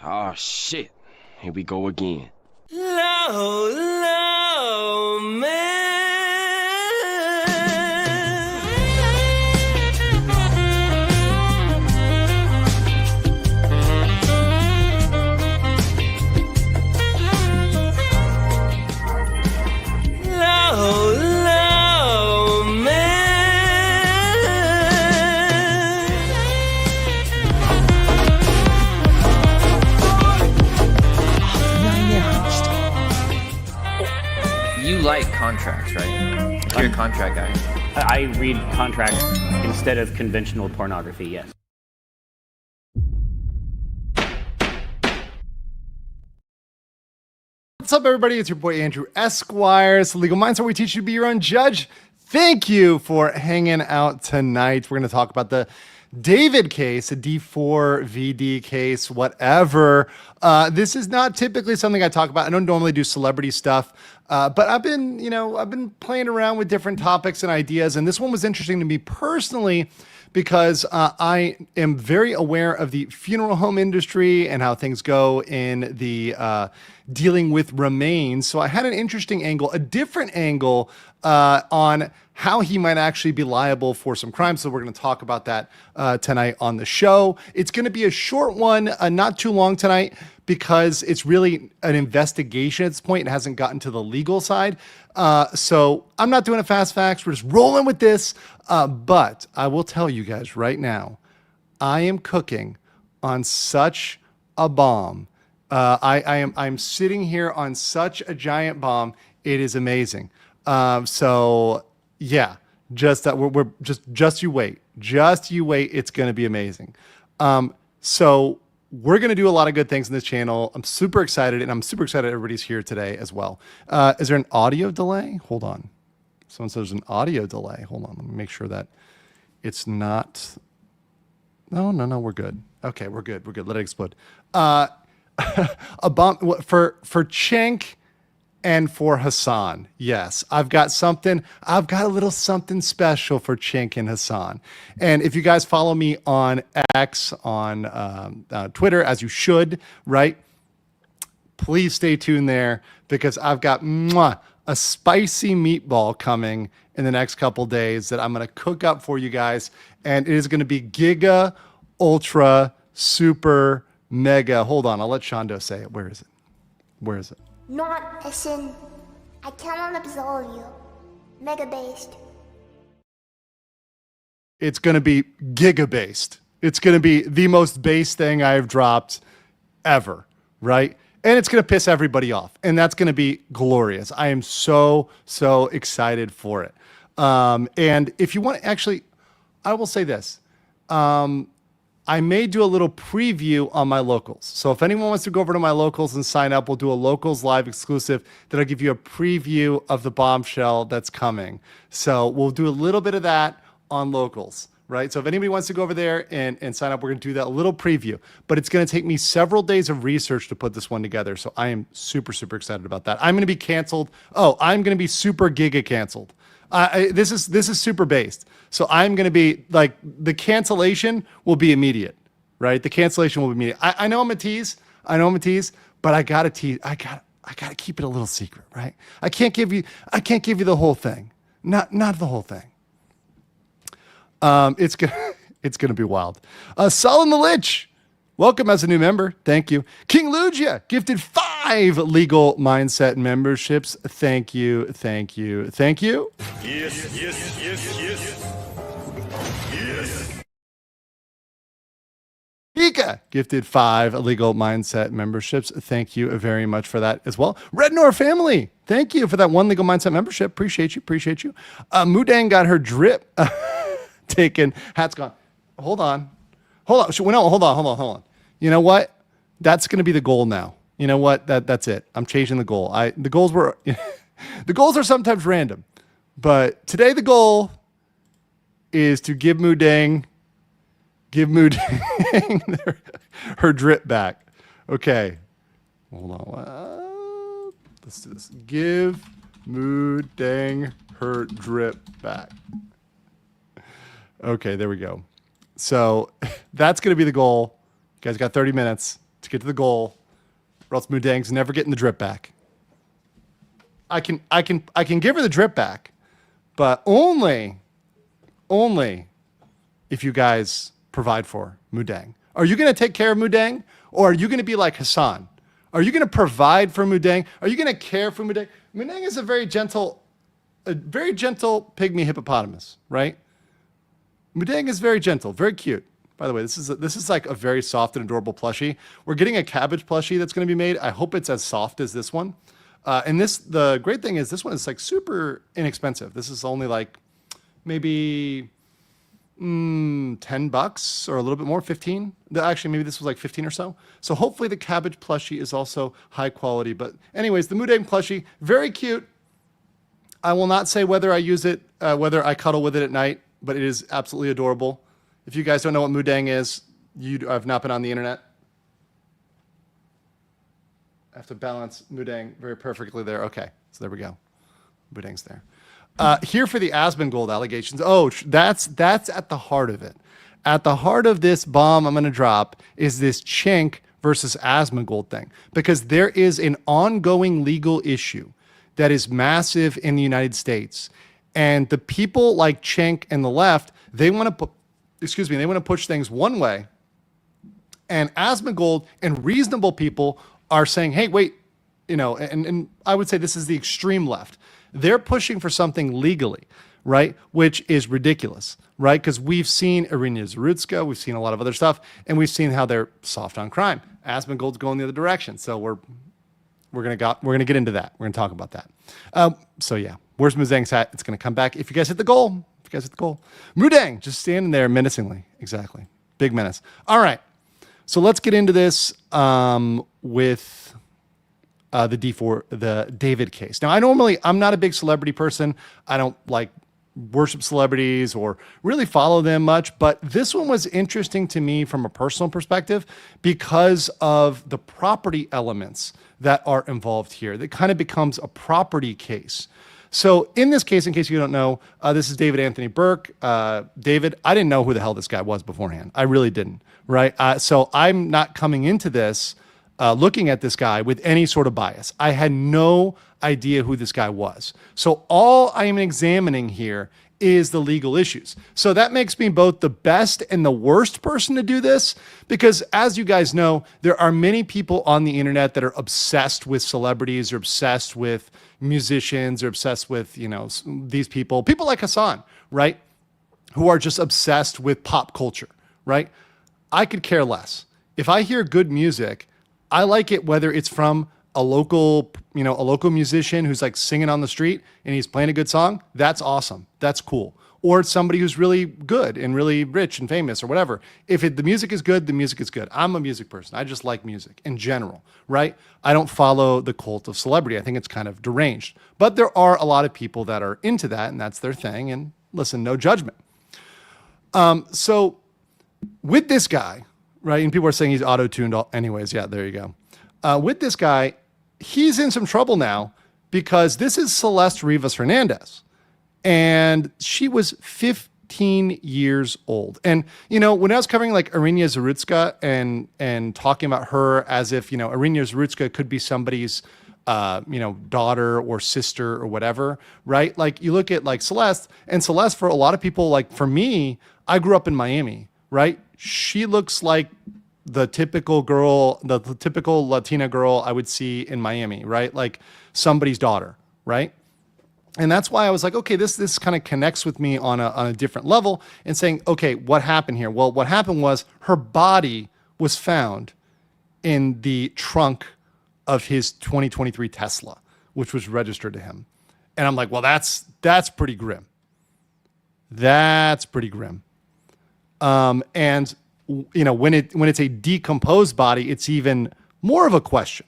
Oh shit, here we go again. Low, low, man. Low, low, man. You like contracts, right? You're a contract guy. I read contracts instead of conventional pornography, yes. What's up, everybody? It's your boy Andrew Esquire. It's the Legal Mindset, where we teach you to be your own judge. Thank you for hanging out tonight. We're going to talk about the David case, a D4vd case, whatever. This is not typically something I talk about. I don't normally do celebrity stuff, but I've been playing around with different topics and ideas, and this one was interesting to me personally because I am very aware of the funeral home industry and how things go in the dealing with remains. So I had an interesting angle, a different angle on how he might actually be liable for some crimes. So we're going to talk about that tonight on the show. It's going to be a short one, not too long tonight, because it's really an investigation at this point. It hasn't gotten to the legal side. So I'm not doing a fast facts. We're just rolling with this. But I will tell you guys right now, I am cooking on such a bomb. I'm sitting here on such a giant bomb. It is amazing. So yeah, just that we're just you wait, It's going to be amazing. So we're going to do a lot of good things in this channel. I'm super excited, and I'm super excited everybody's here today as well. Is there an audio delay? Hold on. Someone says there's an audio delay. Hold on. Let me make sure that it's not. No, we're good. Okay, we're good. Let it explode. A bomb for Cenk and for Hassan. Yes, I've got a little something special for Cenk and Hassan. And if you guys follow me on X, on Twitter, as you should, right? Please stay tuned there, because I've got a spicy meatball coming in the next couple days that I'm going to cook up for you guys. And it is going to be giga, ultra, super, mega. Hold on, I'll let Shondo say it. Where is it? Not a sin. I cannot absolve you. Mega based. It's going to be giga based. It's going to be the most base thing I've dropped ever, right? And it's going to piss everybody off. And that's going to be glorious. I am so excited for it. And if you want, actually, I will say this. I may do a little preview on my locals. So if anyone wants to go over to my locals and sign up, we'll do a locals live exclusive that'll give you a preview of the bombshell that's coming. So we'll do a little bit of that on locals, right? So if anybody wants to go over there and sign up, we're going to do that little preview. But it's going to take me several days of research to put this one together. So I am super excited about that. I'm going to be canceled. Oh, I'm going to be super giga canceled. This is super based. So I'm going to be like, the cancellation will be immediate, right? The cancellation will be immediate. I know I'm a tease, but I got to tease. I got to keep it a little secret, right? I can't give you the whole thing. Not the whole thing. It's going to be wild. Solon the Lich, welcome as a new member. Thank you. King Lugia gifted 5 legal mindset memberships. Thank you. Yes. Ika gifted 5 legal mindset memberships. Thank you very much for that as well. Rednor family, thank you for that 1 legal mindset membership. Appreciate you. Mudang got her drip taken. Hat's gone. Hold on. Hold on. You know what? That's going to be the goal now. You know what? That's it. I'm changing the goal. The goals are sometimes random, but today the goal is to give Mudang her drip back. Okay. Hold on. Let's do this. Give Mudang her drip back. Okay, there we go. So that's going to be the goal. You guys got 30 minutes to get to the goal, or else Mudang's never getting the drip back. I can give her the drip back, but only if you guys provide for Mudang. Are you going to take care of Mudang, or are you going to be like Hassan? Are you going to provide for Mudang? Are you going to care for Mudang? Mudang is a very gentle pygmy hippopotamus, right? Mudang is very gentle, very cute. By the way, this is like a very soft and adorable plushie. We're getting a cabbage plushie that's going to be made. I hope it's as soft as this one. And the great thing is this one is like super inexpensive. This is only like maybe $10 or a little bit more, 15. Actually, maybe this was like 15 or so. So hopefully the cabbage plushie is also high quality. But anyways, the Mudang plushie, very cute. I will not say whether I use it, whether I cuddle with it at night, but it is absolutely adorable. If you guys don't know what Mudang is, you have not been on the internet. I have to balance Mudang very perfectly there. Okay, so there we go. Mudang's there. Here for the Asmongold allegations. Oh, that's at the heart of it. At the heart of this bomb I'm going to drop is this Cenk versus Asmongold thing, because there is an ongoing legal issue that is massive in the United States. And the people like Cenk and the left, they want to push things one way. And Asmongold and reasonable people are saying, hey, wait, and I would say this is the extreme left. They're pushing for something legally, right? Which is ridiculous, right? Because we've seen Irina Zarutska, we've seen a lot of other stuff, and we've seen how they're soft on crime. Asmongold's going the other direction. So we're gonna get into that. We're gonna talk about that. So yeah, where's Mudang's hat? It's gonna come back if you guys hit the goal. Mudang just standing there menacingly. Exactly, big menace. All right, so let's get into this with the David case. Now, I'm not a big celebrity person. I don't like worship celebrities or really follow them much, but this one was interesting to me from a personal perspective because of the property elements that are involved here. It kind of becomes a property case. So in this case, in case you don't know, this is David Anthony Burke. David, I didn't know who the hell this guy was beforehand. I really didn't, right? So I'm not coming into this looking at this guy with any sort of bias. I had no idea who this guy was. So all I am examining here is the legal issues. So that makes me both the best and the worst person to do this, because as you guys know, there are many people on the internet that are obsessed with celebrities, or obsessed with musicians, or obsessed with, these people like Hassan, right? Who are just obsessed with pop culture, right? I could care less. If I hear good music, I like it whether it's from a local musician who's like singing on the street and he's playing a good song. That's awesome. That's cool. Or it's somebody who's really good and really rich and famous or whatever. If the music is good, the music is good. I'm a music person. I just like music in general, right? I don't follow the cult of celebrity. I think it's kind of deranged. But there are a lot of people that are into that, and that's their thing. And listen, no judgment. So with this guy, right, and people are saying he's auto-tuned anyways. Yeah, there you go. With this guy, he's in some trouble now because this is Celeste Rivas Hernandez, and she was 15 years old. And, when I was covering like Irina Zarutska and talking about her as if, Irina Zarutska could be somebody's, daughter or sister or whatever, right? Like you look at like Celeste, and Celeste, for a lot of people, like for me, I grew up in Miami, right? She looks like the typical girl, the typical Latina girl I would see in Miami, right? Like somebody's daughter, right? And that's why I was like, okay, this kind of connects with me on a different level, and saying, okay, what happened here? Well, what happened was her body was found in the trunk of his 2023 Tesla, which was registered to him. And I'm like, well, that's pretty grim. That's pretty grim. And when it's a decomposed body, it's even more of a question.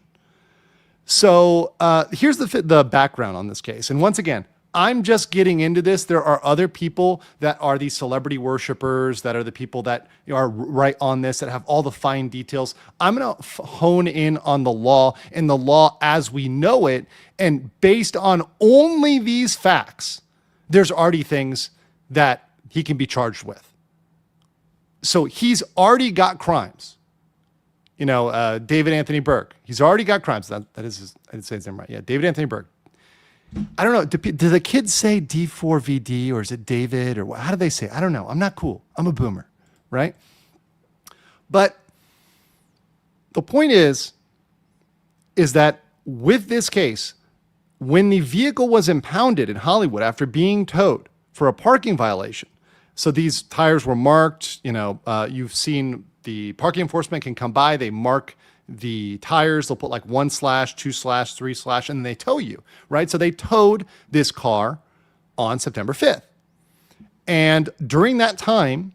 So here's the background on this case. And once again, I'm just getting into this. There are other people that are these celebrity worshipers, that are the people that are right on this, that have all the fine details. I'm going to hone in on the law, and the law as we know it. And based on only these facts, there's already things that he can be charged with. So he's already got crimes. David Anthony Burke. He's already got crimes. That is I didn't say his name right. Yeah, David Anthony Burke. I don't know. Do the kids say D4vd or is it David or how do they say it? I don't know. I'm not cool. I'm a boomer, right? But the point is that with this case, when the vehicle was impounded in Hollywood after being towed for a parking violation, so these tires were marked, you've seen the parking enforcement can come by, they mark the tires, they'll put like 1/, 2/, 3/, and they tow you, right? So they towed this car on September 5th. And during that time,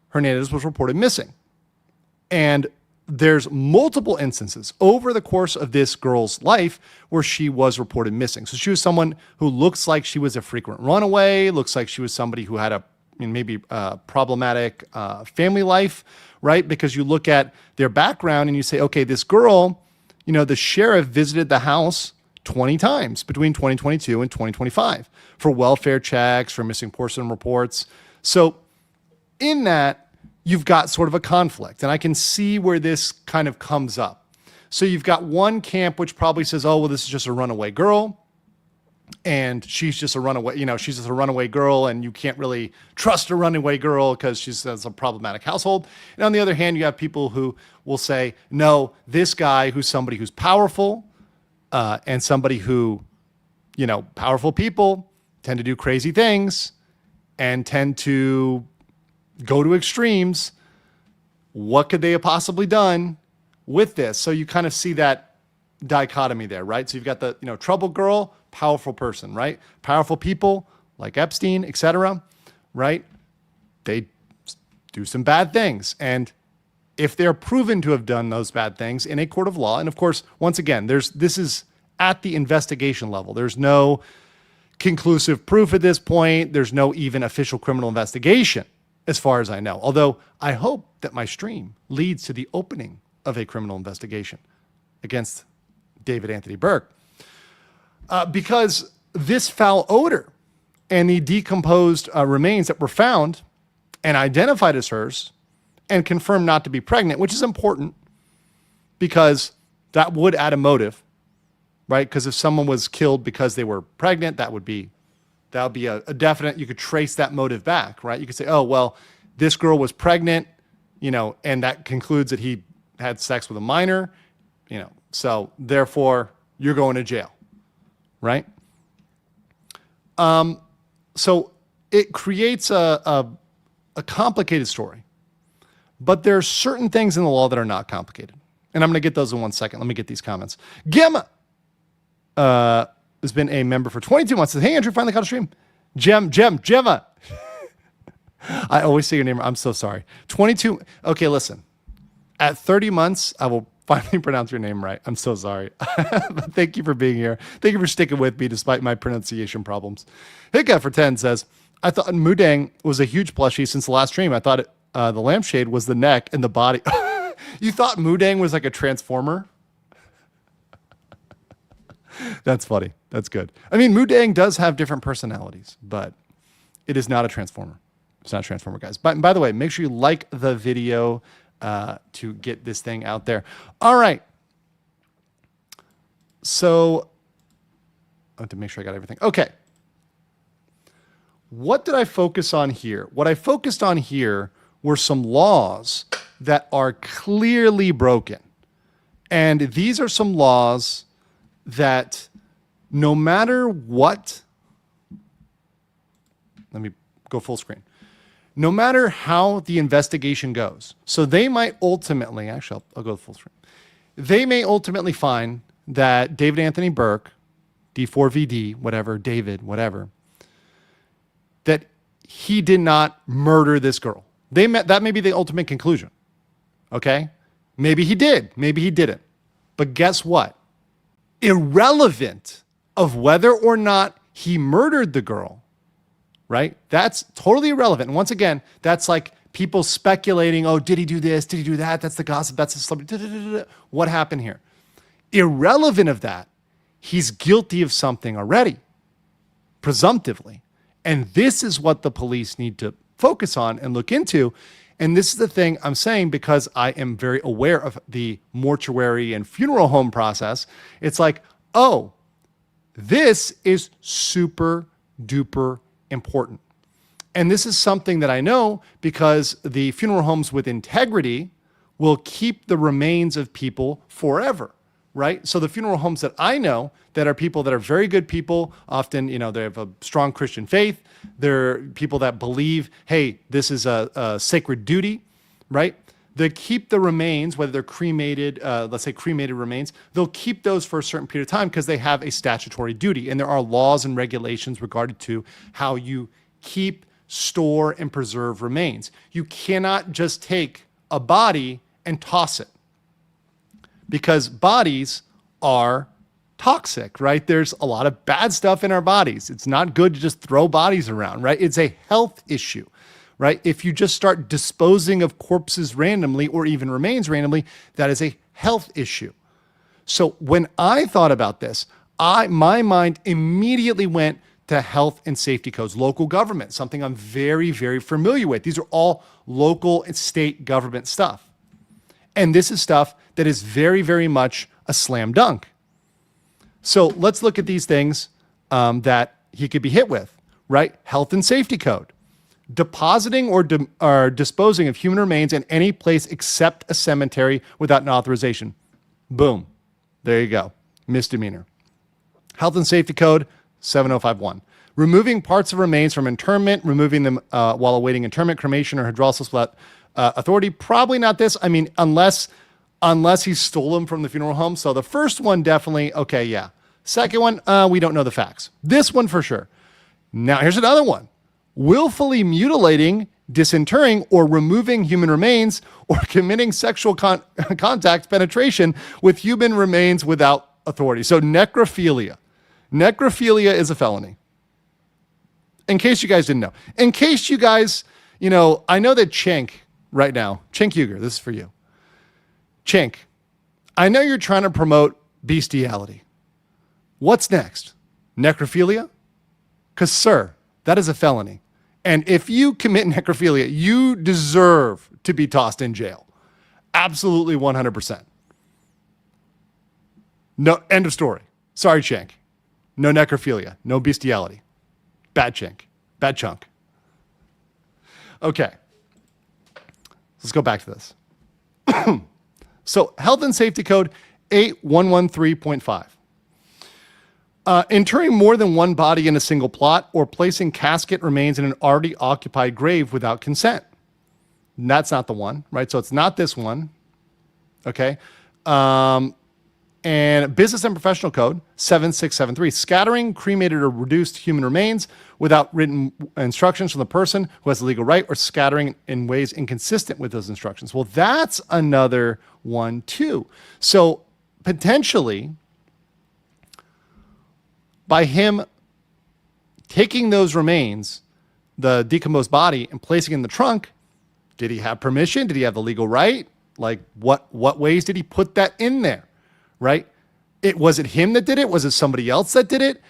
Hernandez was reported missing. And there's multiple instances over the course of this girl's life where she was reported missing. So she was someone who looks like she was a frequent runaway, looks like she was somebody who had maybe problematic family life, right? Because you look at their background and you say, okay, this girl, the sheriff visited the house 20 times between 2022 and 2025 for welfare checks, for missing person reports. So in that, you've got sort of a conflict, and I can see where this kind of comes up. So you've got one camp which probably says, oh, well, this is just a runaway girl, and she's just a runaway, she's just a runaway girl, and you can't really trust a runaway girl because she's a problematic household. And on the other hand, you have people who will say, no, this guy who's somebody who's powerful, and somebody who, powerful people tend to do crazy things and tend to go to extremes. What could they have possibly done with this? So you kind of see that dichotomy there, right? So you've got the, troubled girl, powerful person, right? Powerful people like Epstein, etc., right? They do some bad things. And if they're proven to have done those bad things in a court of law, and of course, once again, this is at the investigation level. There's no conclusive proof at this point. There's no even official criminal investigation, as far as I know. Although I hope that my stream leads to the opening of a criminal investigation against David Anthony Burke. Because this foul odor and the decomposed remains that were found and identified as hers and confirmed not to be pregnant, which is important because that would add a motive, right? Because if someone was killed because they were pregnant, that would be a definite, you could trace that motive back, right? You could say, oh, well, this girl was pregnant, and that concludes that he had sex with a minor, so therefore you're going to jail, right? So it creates a complicated story, but there are certain things in the law that are not complicated. And I'm going to get those in 1 second. Let me get these comments. Gemma has been a member for 22 months. Says, hey, Andrew, finally caught a stream. Gemma. I always say your name. I'm so sorry. 22. Okay, listen. At 30 months, I will finally pronounce your name right. I'm so sorry. But thank you for being here. Thank you for sticking with me despite my pronunciation problems. Hiccup for 10 says, I thought Mudang was a huge plushie since the last stream. I thought the lampshade was the neck and the body. You thought Mudang was like a transformer? That's funny. That's good. I mean, Mudang does have different personalities, but it is not a transformer. It's not a transformer, guys. By the way, make sure you like the video to get this thing out there. All right. So I have to make sure I got everything. Okay. What did I focus on here? What I focused on here were some laws that are clearly broken. And these are some laws that no matter what, let me go full screen. No matter how the investigation goes, so they might ultimately, actually, I'll go full screen. They may ultimately find that David Anthony Burke, D4vd, whatever, David, whatever, that he did not murder this girl. That may be the ultimate conclusion. Okay? Maybe he did. Maybe he didn't. But guess what? Irrelevant of whether or not he murdered the girl, right? That's totally irrelevant. And once again, that's like people speculating, oh, did he do this? Did he do that? That's the gossip. That's the celebrity. What happened here? Irrelevant of that, he's guilty of something already, presumptively. And this is what the police need to focus on and look into. And this is the thing I'm saying because I am very aware of the mortuary and funeral home process. It's like, oh, this is super duper important. And this is something that I know because the funeral homes with integrity will keep the remains of people forever, right? So the funeral homes that I know that are people that are very good people, often, they have a strong Christian faith. They're people that believe, hey, this is a sacred duty, right? They keep the remains, whether they're cremated, let's say cremated remains, they'll keep those for a certain period of time because they have a statutory duty. And there are laws and regulations regarding to how you keep, store, and preserve remains. You cannot just take a body and toss it because bodies are toxic, right? There's a lot of bad stuff in our bodies. It's not good to just throw bodies around, right? It's a health issue. Right? If you just start disposing of corpses randomly or even remains randomly, that is a health issue. So when I thought about this, my mind immediately went to health and safety codes, local government, something I'm very, very familiar with. These are all local and state government stuff. And this is stuff that is very, very much a slam dunk. So let's look at these things that he could be hit with, right? Health and safety code. Depositing or disposing of human remains in any place except a cemetery without an authorization. Boom. There you go. Misdemeanor. Health and Safety Code 7051. Removing parts of remains from interment, removing them while awaiting interment, cremation, or hydrolysis without authority. Probably not this. I mean, unless he stole them from the funeral home. So the first one, definitely, okay, yeah. Second one, we don't know the facts. This one for sure. Now, here's another one. Willfully mutilating, disinterring, or removing human remains, or committing sexual contact, penetration with human remains without authority. So necrophilia. Necrophilia is a felony. In case you guys didn't know. In case you guys, I know that Cenk right now, Cenk Uygur, this is for you. Cenk, I know you're trying to promote bestiality. What's next? Necrophilia? Because, sir, that is a felony. And if you commit necrophilia, you deserve to be tossed in jail. Absolutely 100%. No, end of story. Sorry, Cenk. No necrophilia. No bestiality. Bad Cenk. Bad chunk. Okay. Let's go back to this. So, Health and Safety Code 8113.5. Interring more than one body in a single plot or placing casket remains in an already occupied grave without consent. And that's not the one, right? So it's not this one. Okay. And Business and Professional Code 7673, scattering cremated or reduced human remains without written instructions from the person who has the legal right, or scattering in ways inconsistent with those instructions. Well, that's another one too. So potentially, by him taking those remains, the decomposed body, and placing it in the trunk, did he have permission? Did he have the legal right? Like, what ways did he put that in there? Right? Was it him that did it? Was it somebody else that did it?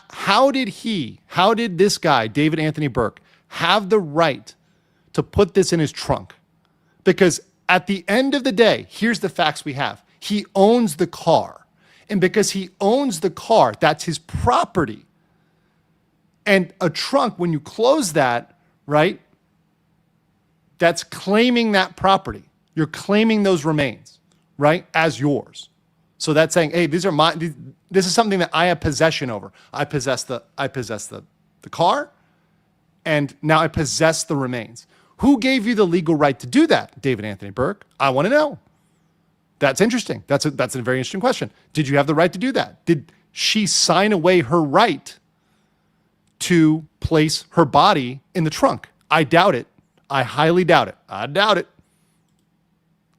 How did this guy, David Anthony Burke, have the right to put this in his trunk? Because at the end of the day, here's the facts we have. He owns the car. And because he owns the car, that's his property. And a trunk, when you close that, right, that's claiming that property. You're claiming those remains, right, as yours. So that's saying, hey, this is something that I have possession over. I possess the car, and now I possess the remains. Who gave you the legal right to do that, David Anthony Burke? I want to know. That's interesting. That's a very interesting question. Did you have the right to do that? Did she sign away her right to place her body in the trunk? I doubt it. I highly doubt it. I doubt it.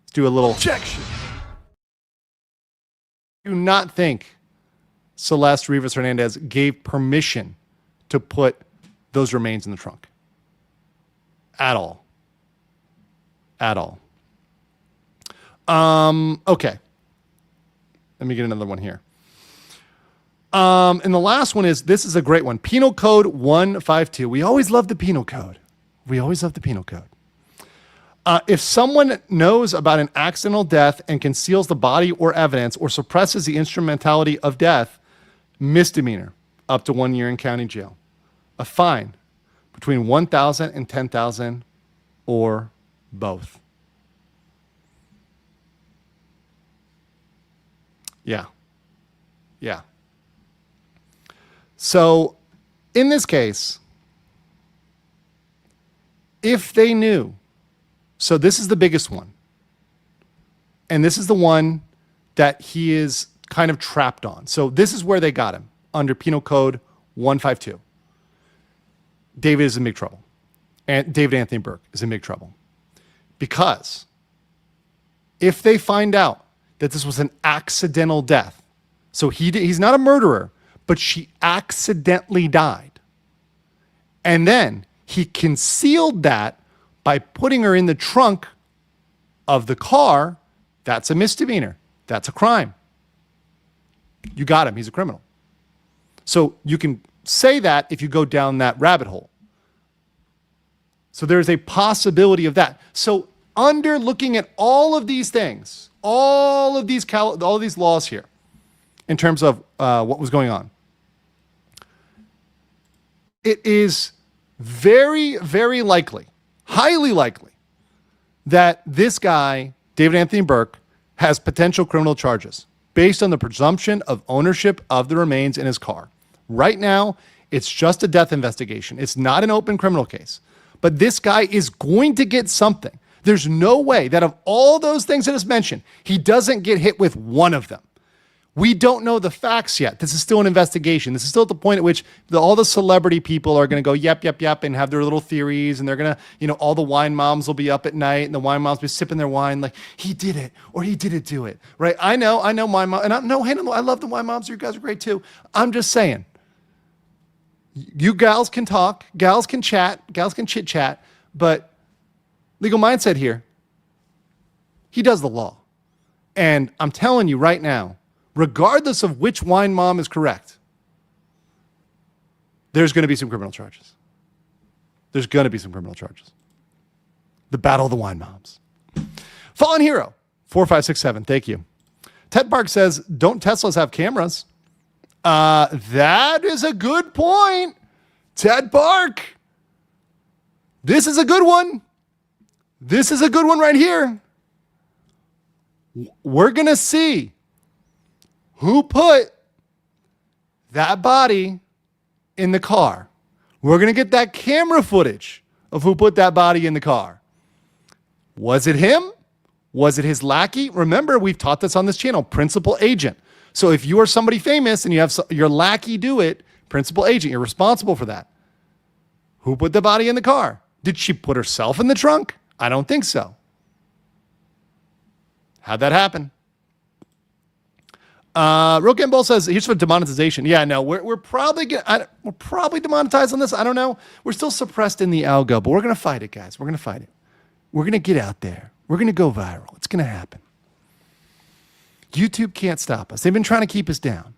Let's do a little objection. Do not think Celeste Rivas Hernandez gave permission to put those remains in the trunk. At all. At all. Okay. Let me get another one here. And the last one is, this is a great one. Penal Code 152. We always love the Penal Code. If someone knows about an accidental death and conceals the body or evidence or suppresses the instrumentality of death, misdemeanor, up to 1 year in county jail. A fine between $1,000 and $10,000 or both. Yeah. So in this case, if they knew, so this is the biggest one, and this is the one that he is kind of trapped on. So this is where they got him, under Penal Code 152. David is in big trouble. And David Anthony Burke is in big trouble. Because if they find out that this was an accidental death, so he's not a murderer, but she accidentally died. And then he concealed that by putting her in the trunk of the car. That's a misdemeanor. That's a crime. You got him. He's a criminal. So you can say that if you go down that rabbit hole. So there's a possibility of that. So under looking at all of these things, all of these laws here, in terms of what was going on, it is very, very likely, highly likely, that this guy, David Anthony Burke, has potential criminal charges based on the presumption of ownership of the remains in his car. Right now, it's just a death investigation. It's not an open criminal case. But this guy is going to get something. There's no way that of all those things that is mentioned, he doesn't get hit with one of them. We don't know the facts yet. This is still an investigation. This is still at the point at which all the celebrity people are going to go, yep, and have their little theories. And they're going to, all the wine moms will be up at night and the wine moms will be sipping their wine like, he did it or he didn't do it, right? I know wine mom. And I love the wine moms. You guys are great too. I'm just saying, you gals can talk, gals can chat, gals can chit chat, but legal mindset here, he does the law. And I'm telling you right now, regardless of which wine mom is correct, there's going to be some criminal charges. The battle of the wine moms. Fallen Hero, 4567, thank you. Ted Park says, don't Teslas have cameras? That is a good point, Ted Park. This is a good one. Right here. We're going to see who put that body in the car. We're going to get that camera footage of who put that body in the car. Was it him? Was it his lackey? Remember, we've taught this on this channel, principal agent. So if you are somebody famous and you have your lackey do it, principal agent, you're responsible for that. Who put the body in the car? Did she put herself in the trunk? I don't think so. How'd that happen? Roken Bull says, here's for demonetization. Yeah, no, we're probably demonetized on this. I don't know. We're still suppressed in the algo, but we're going to fight it, guys. We're going to fight it. We're going to get out there. We're going to go viral. It's going to happen. YouTube can't stop us. They've been trying to keep us down,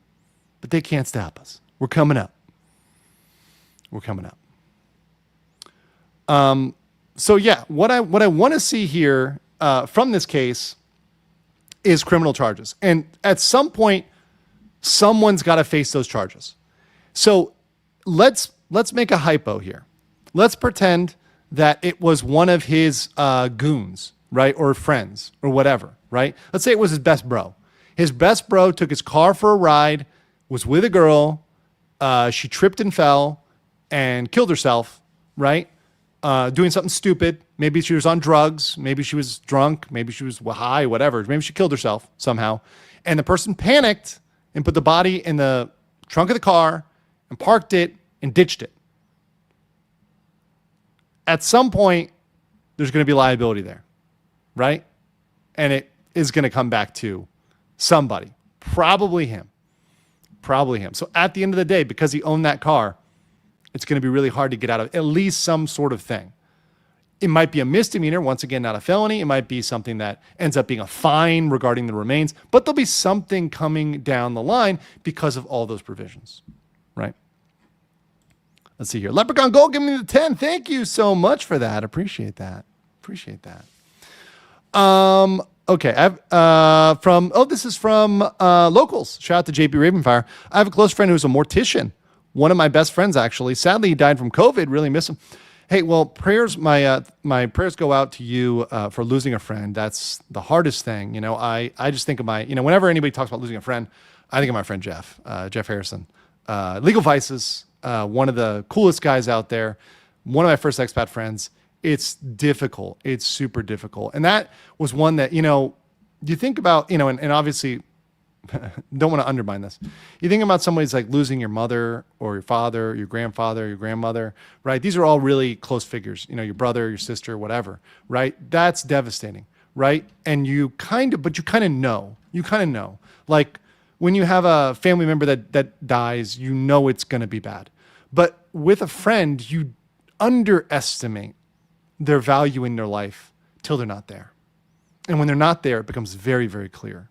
but they can't stop us. We're coming up. So yeah, what I want to see here from this case is criminal charges. And at some point, someone's got to face those charges. So let's make a hypo here. Let's pretend that it was one of his goons, right? Or friends or whatever, right? Let's say it was his best bro. His best bro took his car for a ride, was with a girl. She tripped and fell and killed herself, right? Doing something stupid. Maybe she was on drugs. Maybe she was drunk. Maybe she was high, whatever. Maybe she killed herself somehow. And the person panicked and put the body in the trunk of the car and parked it and ditched it. At some point, there's going to be liability there, right? And it is going to come back to somebody, probably him. So at the end of the day, because he owned that car, it's going to be really hard to get out of at least some sort of thing. It might be a misdemeanor, once again, not a felony. It might be something that ends up being a fine regarding the remains, but there'll be something coming down the line because of all those provisions, right? Let's see here. Leprechaun Gold, give me the 10. Thank you so much for that. Appreciate that. Okay. This is from Locals. Shout out to JP Ravenfire. I have a close friend who's a mortician. One of my best friends, actually. Sadly, he died from COVID. Really miss him. Hey, well, prayers. My prayers go out to you for losing a friend. That's the hardest thing. You know, I just think of whenever anybody talks about losing a friend, I think of my friend Jeff Harrison. Legal Vices, one of the coolest guys out there. One of my first expat friends. It's difficult. It's super difficult. And that was one that, you think about, and obviously don't want to undermine this. You think about somebody's like losing your mother or your father, your grandfather, your grandmother, right? These are all really close figures, your brother, your sister, whatever, right? That's devastating, right? And you kind of know, like when you have a family member that dies, it's going to be bad. But with a friend, you underestimate their value in their life till they're not there. And when they're not there, it becomes very, very clear.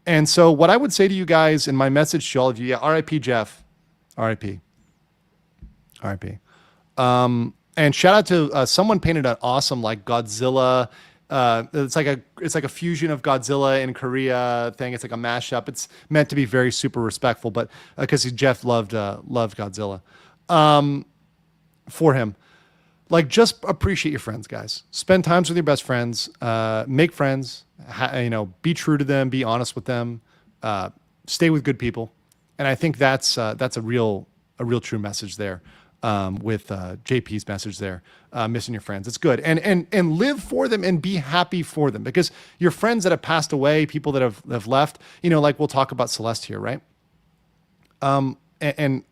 And so what I would say to you guys in my message to all of you, RIP Jeff, RIP. And shout out to someone painted an awesome like Godzilla. It's like a fusion of Godzilla and Korea thing. It's like a mashup. It's meant to be very super respectful, but because Jeff loved Godzilla. For him. Like, just appreciate your friends, guys. Spend times with your best friends. Make friends. Be true to them. Be honest with them. Stay with good people. And I think that's a real true message there. With JP's message there, missing your friends. It's good. And live for them and be happy for them, because your friends that have passed away, people that have left. Like we'll talk about Celeste here, right? And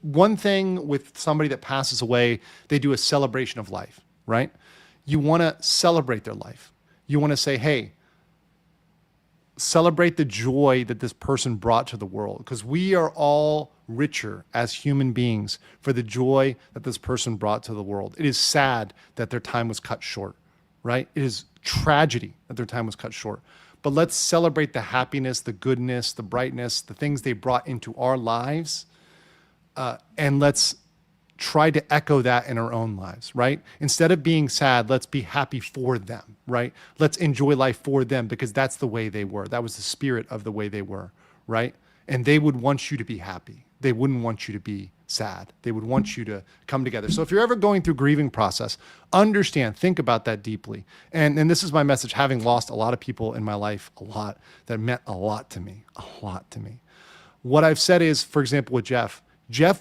one thing with somebody that passes away, they do a celebration of life, right? You want to celebrate their life. You want to say, hey, celebrate the joy that this person brought to the world, because we are all richer as human beings for the joy that this person brought to the world. It is sad that their time was cut short, right? It is tragedy that their time was cut short. But let's celebrate the happiness, the goodness, the brightness, the things they brought into our lives. And let's try to echo that in our own lives, right? Instead of being sad, let's be happy for them, right? Let's enjoy life for them, because that's the way they were. That was the spirit of the way they were, right? And they would want you to be happy. They wouldn't want you to be sad. They would want you to come together. So if you're ever going through grieving process, understand, think about that deeply. And this is my message, having lost a lot of people in my life, a lot, that meant a lot to me. What I've said is, for example, with Jeff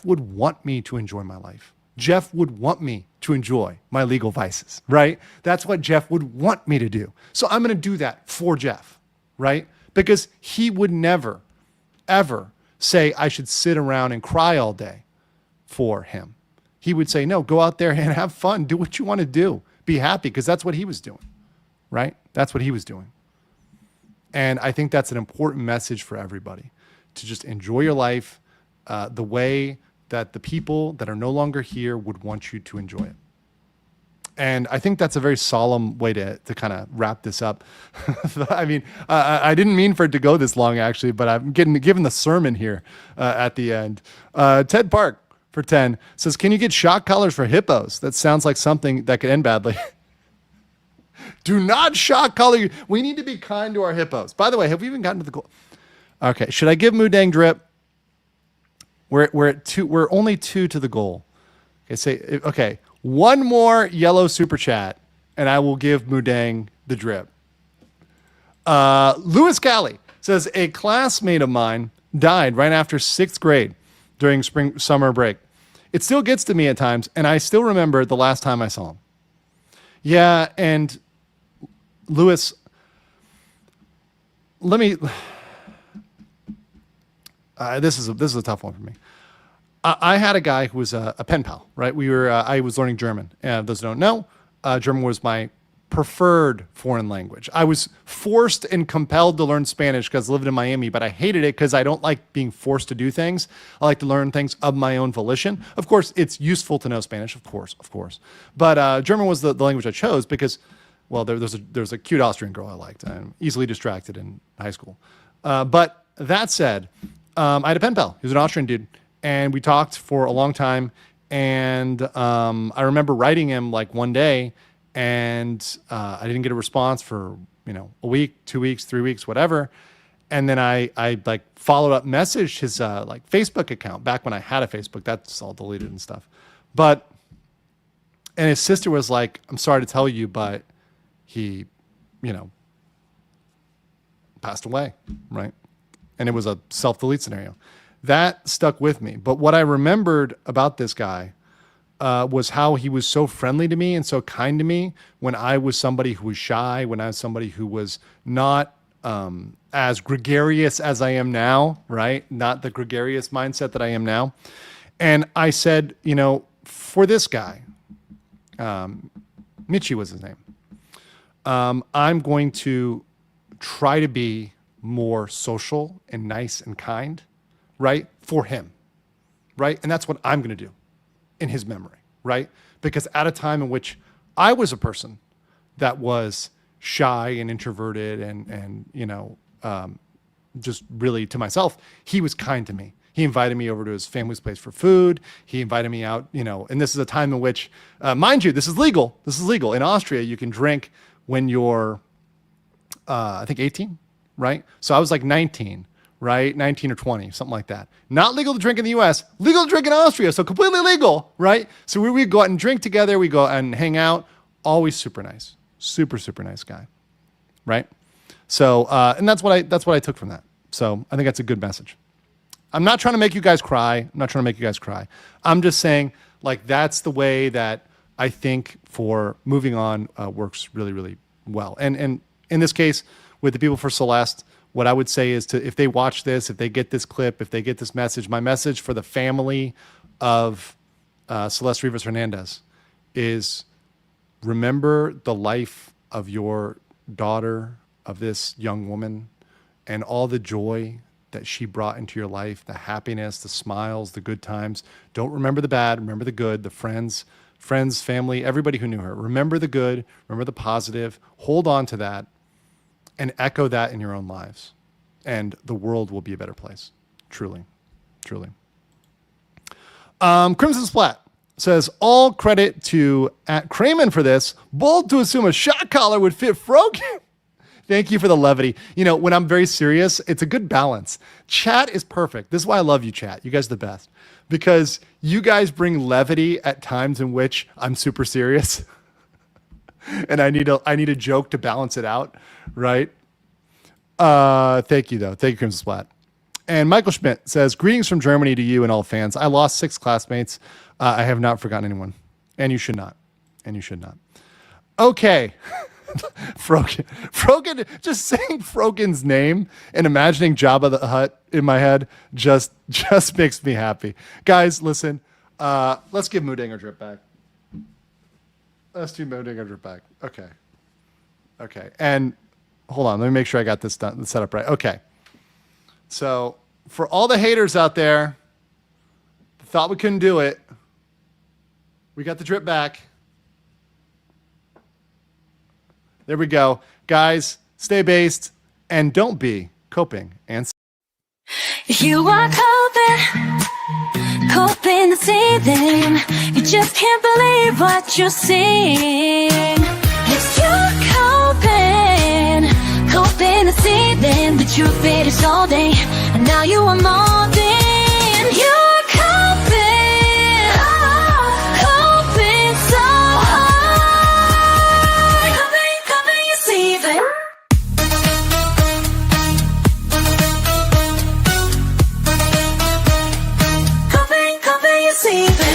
would want me to enjoy my life. Jeff would want me to enjoy my legal vices, right? That's what Jeff would want me to do. So I'm going to do that for Jeff, right? Because he would never, ever say I should sit around and cry all day for him. He would say, no, go out there and have fun. Do what you want to do. Be happy, because that's what he was doing, right? That's what he was doing. And I think that's an important message for everybody, to just enjoy your life the way that the people that are no longer here would want you to enjoy it. And I think that's a very solemn way to kind of wrap this up. I mean, I didn't mean for it to go this long, actually, but I'm given the sermon here at the end. Ted Park for 10 says, can you get shock collars for hippos? That sounds like something that could end badly. Do not shock collar. We need to be kind to our hippos. By the way, have we even gotten to the goal? Okay, should I give Mudang drip? We're at 2. We're only 2 to the goal. Okay, one more yellow super chat, and I will give Mudang the drip. Lewis Cali says, a classmate of mine died right after 6th grade during summer break. It still gets to me at times, and I still remember the last time I saw him. Yeah, and Lewis, let me. This is a tough one for me. I had a guy who was a pen pal, right? I was learning German. Those who don't know, German was my preferred foreign language. I was forced and compelled to learn Spanish because I lived in Miami, but I hated it because I don't like being forced to do things. I like to learn things of my own volition. Of course, it's useful to know Spanish, of course. But German was the language I chose because, well, there's a cute Austrian girl I liked. I'm easily distracted in high school. But that said, I had a pen pal. He was an Austrian dude, and we talked for a long time. And I remember writing him like one day, and I didn't get a response for a week, 2 weeks, 3 weeks, whatever. And then I like followed up, messaged his like Facebook account back when I had a Facebook. That's all deleted and stuff. And his sister was like, "I'm sorry to tell you, but he, passed away," right? And it was a self-delete scenario. That stuck with me. But what I remembered about this guy was how he was so friendly to me and so kind to me when I was somebody who was shy, when I was somebody who was not as gregarious as I am now, right? Not the gregarious mindset that I am now. And I said, for this guy, Michi was his name, I'm going to try to be more social and nice and kind, right? For him, right? And that's what I'm going to do in his memory, right? Because at a time in which I was a person that was shy and introverted and just really to myself, he was kind to me. He invited me over to his family's place for food. He invited me out, and this is a time in which, mind you, this is legal. This is legal. In Austria, you can drink when you're, I think 18, right? So I was like 19, right? 19 or 20, something like that. Not legal to drink in the US, legal to drink in Austria. So completely legal, right? So we go out and drink together. We go and hang out. Always super nice, super, super nice guy, right? So, and that's what I took from that. So I think that's a good message. I'm not trying to make you guys cry. I'm just saying, like, that's the way that I think for moving on works really, really well. And in this case, with the people for Celeste, what I would say is if they watch this, if they get this clip, if they get this message, my message for the family of Celeste Rivas Hernandez is remember the life of your daughter, of this young woman, and all the joy that she brought into your life, the happiness, the smiles, the good times. Don't remember the bad, remember the good, the friends, family, everybody who knew her. Remember the good, remember the positive, hold on to that, and echo that in your own lives. And the world will be a better place. Truly, truly. Crimson Splat says, all credit to @Kramen for this. Bold to assume a shot collar would fit Frogan. Thank you for the levity. When I'm very serious, it's a good balance. Chat is perfect. This is why I love you, chat. You guys are the best. Because you guys bring levity at times in which I'm super serious. And I need a joke to balance it out, right? Thank you, though. Thank you, Crimson Splat. And Michael Schmidt says, greetings from Germany to you and all fans. I lost 6 classmates. I have not forgotten anyone. And you should not. Okay. Frogan, just saying Frogan's name and imagining Jabba the Hutt in my head just makes me happy. Guys, listen, let's give Moodinger drip back. Let's do Moodinger drip back. Okay. And hold on, let me make sure I got this done, set up right. Okay. So for all the haters out there that thought we couldn't do it, we got the drip back. There we go. Guys, stay based and don't be coping. And You are coping the ceiling. You just can't believe what you're seeing. It's you coping the ceiling. The truth it is all day, and now you are more than you're coping. Coping so hard. Coping your ceiling. Coping your ceiling.